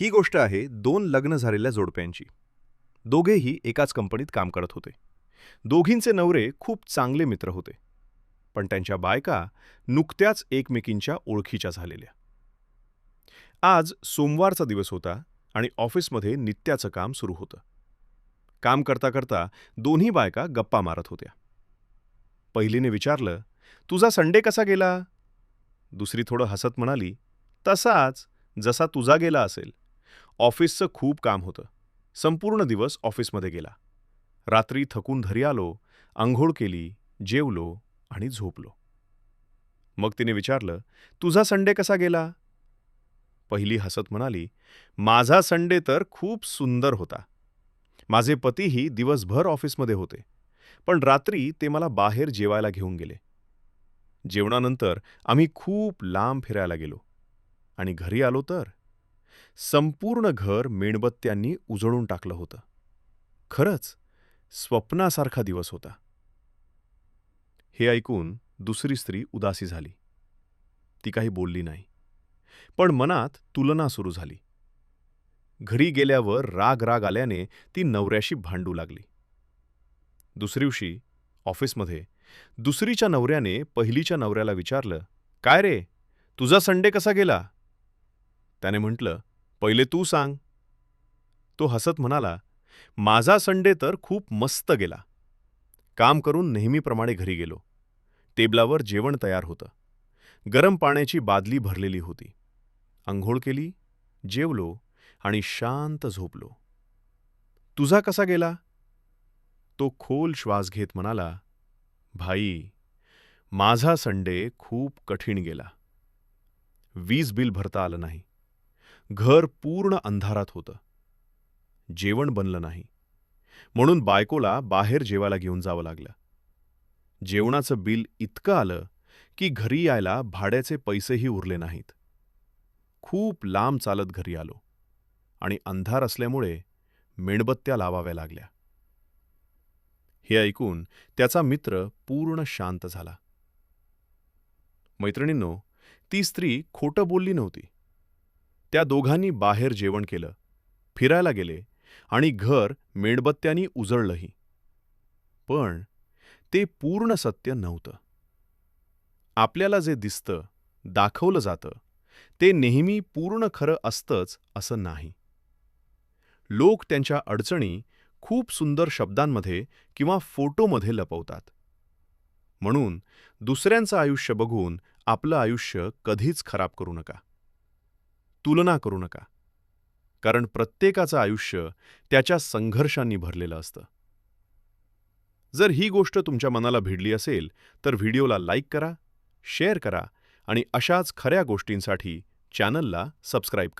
ही गोष्ट आहे दोन लग्न झालेल्या जोडप्यांची. दोघेही एकाच कंपनीत काम करत होते. दोघींचे नवरे खूप चांगले मित्र होते. पण त्यांच्या बायका नुकत्याच एकमेकींच्या ओळखीच्या झालेल्या. आज सोमवारचा दिवस होता आणि ऑफिसमध्ये नित्याचं काम सुरू होतं. काम करता करता दोन्ही बायका गप्पा मारत होत्या. पहिलीने विचारलं, "तुझा संडे कसा गेला?" दुसरी थोडं हसत म्हणाली, "तसाच, जसा तुझा गेला असेल. ऑफिसचं खूप काम होतं. संपूर्ण दिवस ऑफिसमध्ये गेला. रात्री थकून घरी आलो, अंघोळ केली, जेवलो आणि झोपलो." मग तिने विचारलं, "तुझा संडे कसा गेला?" पहिली हसत म्हणाली, "माझा संडे तर खूप सुंदर होता. माझे पतीही दिवसभर ऑफिसमध्ये होते, पण रात्री ते मला बाहेर जेवायला घेऊन गेले. जेवणानंतर आम्ही खूप लांब फिरायला गेलो आणि घरी आलो तर संपूर्ण घर मेणबत्त्यांनी उजळून टाकलं होतं. खरंच स्वप्नासारखा दिवस होता." हे ऐकून दुसरी स्त्री उदासी झाली. ती काही बोलली नाही, पण मनात तुलना सुरू झाली. घरी गेल्यावर राग राग आल्याने ती नवऱ्याशी भांडू लागली. दुसरी दिवशी ऑफिसमध्ये दुसरीच्या नवऱ्याने पहिलीच्या नवऱ्याला विचारलं, "काय रे, तुझा संडे कसा गेला?" त्याने म्हटलं, "पहिले तू सांग." तो हसत म्हणाला, "माझा संडे तर खूप मस्त गेला. काम करून नेहमीप्रमाणे घरी गेलो. टेबलावर जेवण तयार होतं. गरम पाण्याची बादली भरलेली होती. अंघोळ केली, जेवलो आणि शांत झोपलो. तुझा कसा गेला?" तो खोल श्वास घेत म्हणाला, "भाई, माझा संडे खूप कठीण गेला. वीज बिल भरता आलं नाही. घर पूर्ण अंधारात होतं. जेवण बनलं नाही. म्हणून बायकोला बाहेर जेवायला घेऊन जावं लागलं. जेवणाचं बिल इतकं आलं की घरी यायला भाड्याचे पैसेही उरले नाहीत. खूप लांब चालत घरी आलो आणि अंधार असल्यामुळे मेणबत्त्या लावाव्या लागल्या." हे ऐकून त्याचा मित्र पूर्ण शांत झाला. मैत्रिणींनो, ती स्त्री खोटं बोलली नव्हती. त्या दोघांनी बाहेर जेवण केलं, फिरायला गेले आणि घर मेणबत्त्यांनी उजळलंही. पण ते पूर्ण सत्य नव्हतं. आपल्याला जे दिसतं, दाखवलं जातं, ते नेहमी पूर्ण खरं असतंच असं नाही. लोक त्यांच्या अडचणी खूप सुंदर शब्दांमध्ये किंवा फोटोमध्ये लपवतात. म्हणून दुसऱ्यांचं आयुष्य बघून आपलं आयुष्य कधीच खराब करू नका. तुलना करू नका. कारण प्रत्येकाचं आयुष्य त्याच्या संघर्षांनी भरलेलं असतं. जर ही गोष्ट तुमच्या मनाला भिडली असेल तर व्हिडिओला लाईक करा, शेअर करा आणि अशाच खऱ्या गोष्टींसाठी चॅनलला सबस्क्राईब करा.